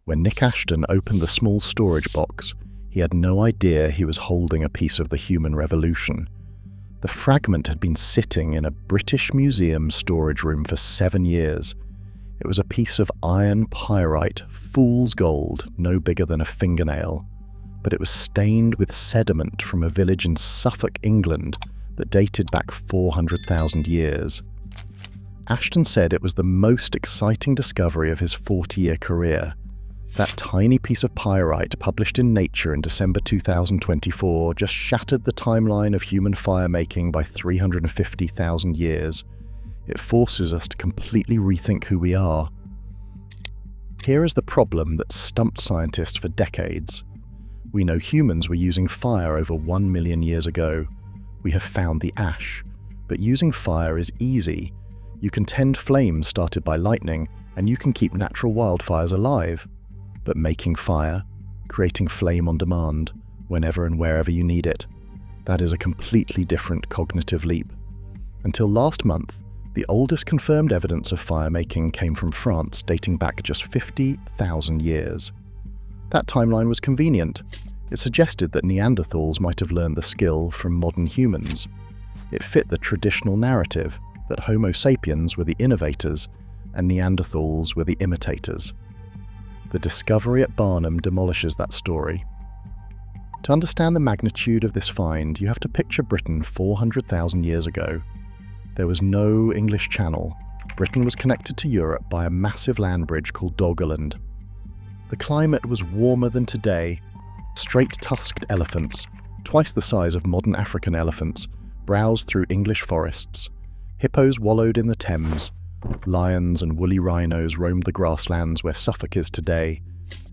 When Nick Ashton opened the small storage box, he had no idea he was holding a piece of the human revolution. The fragment had been sitting in a British museum storage room for 7 years. It was a piece of iron pyrite, fool's gold, no bigger than a fingernail. But it was stained with sediment from a village in Suffolk, England, that dated back 400,000 years. Ashton said it was the most exciting discovery of his 40-year career. That tiny piece of pyrite, published in Nature in December 2024, just shattered the timeline of human fire-making by 350,000 years. It forces us to completely rethink who we are. Here is the problem that stumped scientists for decades. We know humans were using fire over 1 million years ago. We have found the ash. But using fire is easy. You can tend flames started by lightning, and you can keep natural wildfires alive. But making fire, creating flame on demand, whenever and wherever you need it, that is a completely different cognitive leap. Until last month, the oldest confirmed evidence of fire-making came from France, dating back just 50,000 years. That timeline was convenient. It suggested that Neanderthals might have learned the skill from modern humans. It fit the traditional narrative that Homo sapiens were the innovators and Neanderthals were the imitators. The discovery at Barnham demolishes that story. To understand the magnitude of this find, you have to picture Britain 400,000 years ago. There was no English Channel. Britain was connected to Europe by a massive land bridge called Doggerland. The climate was warmer than today. Straight-tusked elephants, twice the size of modern African elephants, browsed through English forests. Hippos wallowed in the Thames. Lions and woolly rhinos roamed the grasslands where Suffolk is today.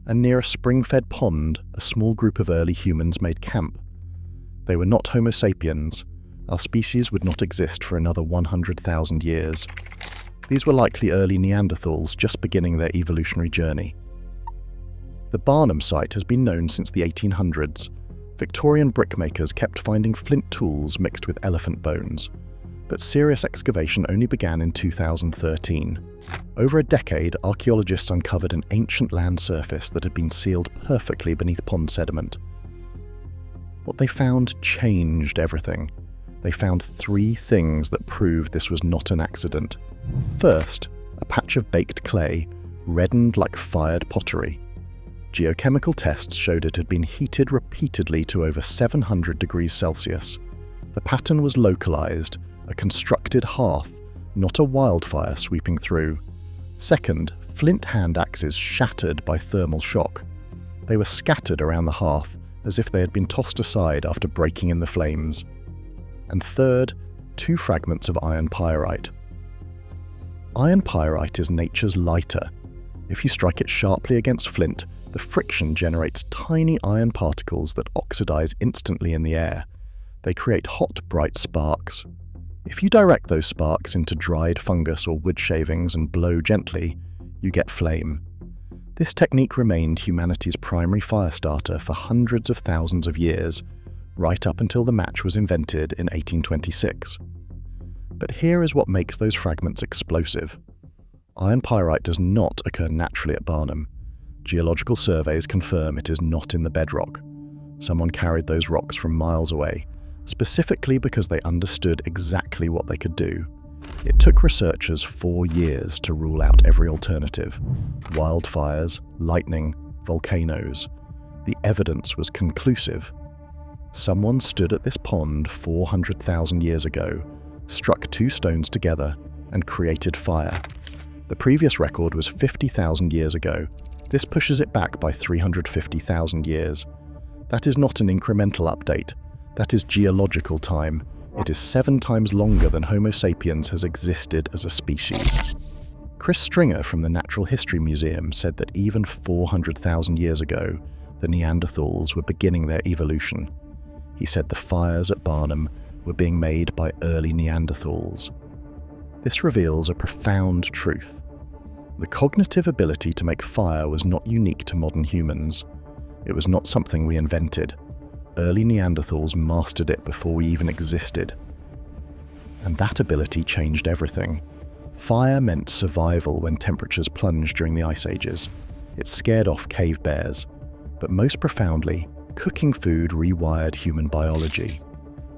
And near a spring-fed pond, a small group of early humans made camp. They were not Homo sapiens. Our species would not exist for another 100,000 years. These were likely early Neanderthals just beginning their evolutionary journey. The Barnham site has been known since the 1800s. Victorian brickmakers kept finding flint tools mixed with elephant bones. But serious excavation only began in 2013. Over a decade, archaeologists uncovered an ancient land surface that had been sealed perfectly beneath pond sediment. What they found changed everything. They found 3 things that proved this was not an accident. First, a patch of baked clay, reddened like fired pottery. Geochemical tests showed it had been heated repeatedly to over 700 degrees Celsius. The pattern was localized, a constructed hearth, not a wildfire sweeping through. Second, flint hand axes shattered by thermal shock. They were scattered around the hearth as if they had been tossed aside after breaking in the flames. And third, 2 fragments of iron pyrite. Iron pyrite is nature's lighter. If you strike it sharply against flint, the friction generates tiny iron particles that oxidize instantly in the air. They create hot, bright sparks. If you direct those sparks into dried fungus or wood shavings and blow gently, you get flame. This technique remained humanity's primary fire starter for hundreds of thousands of years, right up until the match was invented in 1826. But here is what makes those fragments explosive. Iron pyrite does not occur naturally at Barnham. Geological surveys confirm it is not in the bedrock. Someone carried those rocks from miles away, specifically because they understood exactly what they could do. It took researchers 4 years to rule out every alternative. Wildfires, lightning, volcanoes. The evidence was conclusive. Someone stood at this pond 400,000 years ago, struck 2 stones together, and created fire. The previous record was 50,000 years ago. This pushes it back by 350,000 years. That is not an incremental update. That is geological time. It is 7 times longer than Homo sapiens has existed as a species. Chris Stringer from the Natural History Museum said that even 400,000 years ago, the Neanderthals were beginning their evolution. He said the fires at Barnham were being made by early Neanderthals. This reveals a profound truth. The cognitive ability to make fire was not unique to modern humans. It was not something we invented. Early Neanderthals mastered it before we even existed. And that ability changed everything. Fire meant survival when temperatures plunged during the ice ages. It scared off cave bears. But most profoundly, cooking food rewired human biology.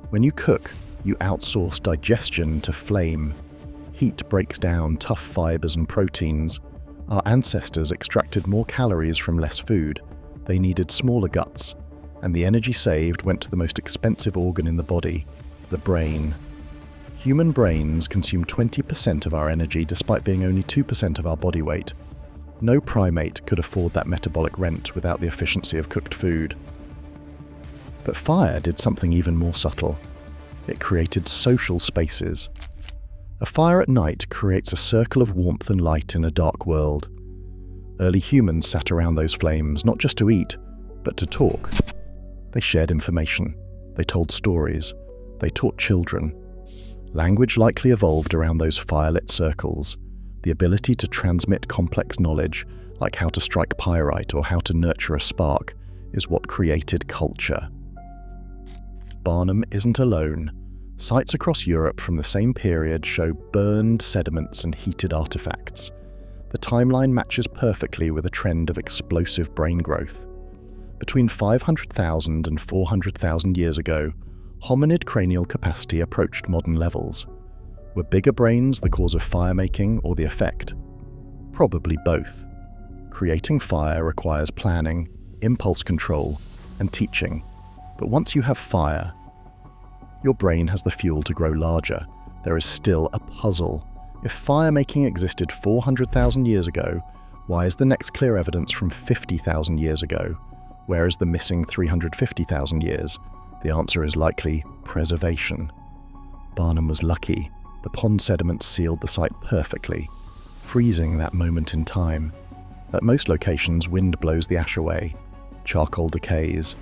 When you cook, you outsource digestion to flame. Heat breaks down tough fibers and proteins. Our ancestors extracted more calories from less food. They needed smaller guts, and the energy saved went to the most expensive organ in the body, the brain. Human brains consume 20% of our energy despite being only 2% of our body weight. No primate could afford that metabolic rent without the efficiency of cooked food. But fire did something even more subtle. It created social spaces. A fire at night creates a circle of warmth and light in a dark world. Early humans sat around those flames, not just to eat, but to talk. They shared information. They told stories. They taught children. Language likely evolved around those firelit circles. The ability to transmit complex knowledge, like how to strike pyrite or how to nurture a spark, is what created culture. Barnham isn't alone. Sites across Europe from the same period show burned sediments and heated artifacts. The timeline matches perfectly with a trend of explosive brain growth. Between 500,000 and 400,000 years ago, hominid cranial capacity approached modern levels. Were bigger brains the cause of fire-making or the effect? Probably both. Creating fire requires planning, impulse control, and teaching. But once you have fire, your brain has the fuel to grow larger. There is still a puzzle. If fire-making existed 400,000 years ago, why is the next clear evidence from 50,000 years ago? Where is the missing 350,000 years? The answer is likely preservation. Barnham was lucky. The pond sediments sealed the site perfectly, freezing that moment in time. At most locations, wind blows the ash away. Charcoal decays.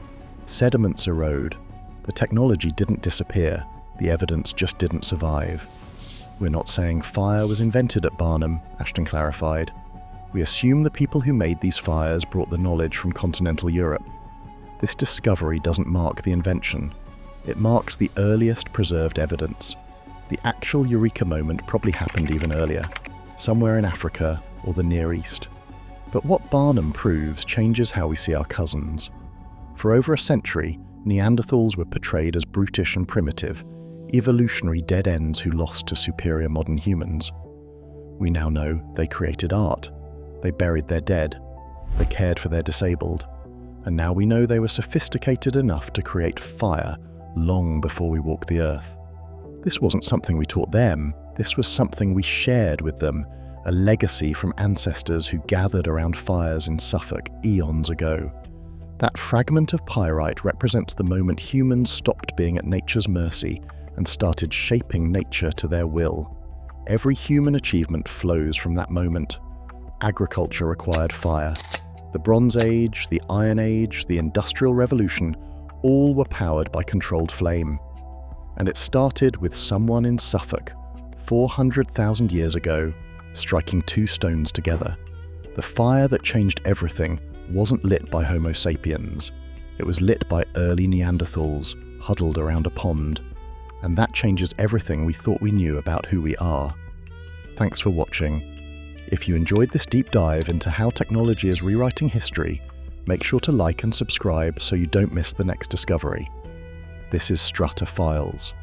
Sediments erode. The technology didn't disappear. The evidence just didn't survive. We're not saying fire was invented at Barnham, Ashton clarified. We assume the people who made these fires brought the knowledge from continental Europe. This discovery doesn't mark the invention. It marks the earliest preserved evidence. The actual eureka moment probably happened even earlier, somewhere in Africa or the Near East. But what Barnham proves changes how we see our cousins. For over a century, Neanderthals were portrayed as brutish and primitive, evolutionary dead ends who lost to superior modern humans. We now know they created art. They buried their dead. They cared for their disabled. And now we know they were sophisticated enough to create fire long before we walked the earth. This wasn't something we taught them. This was something we shared with them, a legacy from ancestors who gathered around fires in Suffolk eons ago. That fragment of pyrite represents the moment humans stopped being at nature's mercy and started shaping nature to their will. Every human achievement flows from that moment. Agriculture required fire. The Bronze Age, the Iron Age, the Industrial Revolution, all were powered by controlled flame. And it started with someone in Suffolk, 400,000 years ago, striking two stones together. The fire that changed everything wasn't lit by Homo sapiens. It was lit by early Neanderthals, huddled around a pond. And that changes everything we thought we knew about who we are. Thanks for watching. If you enjoyed this deep dive into how technology is rewriting history, make sure to like and subscribe so you don't miss the next discovery. This is Strata Files.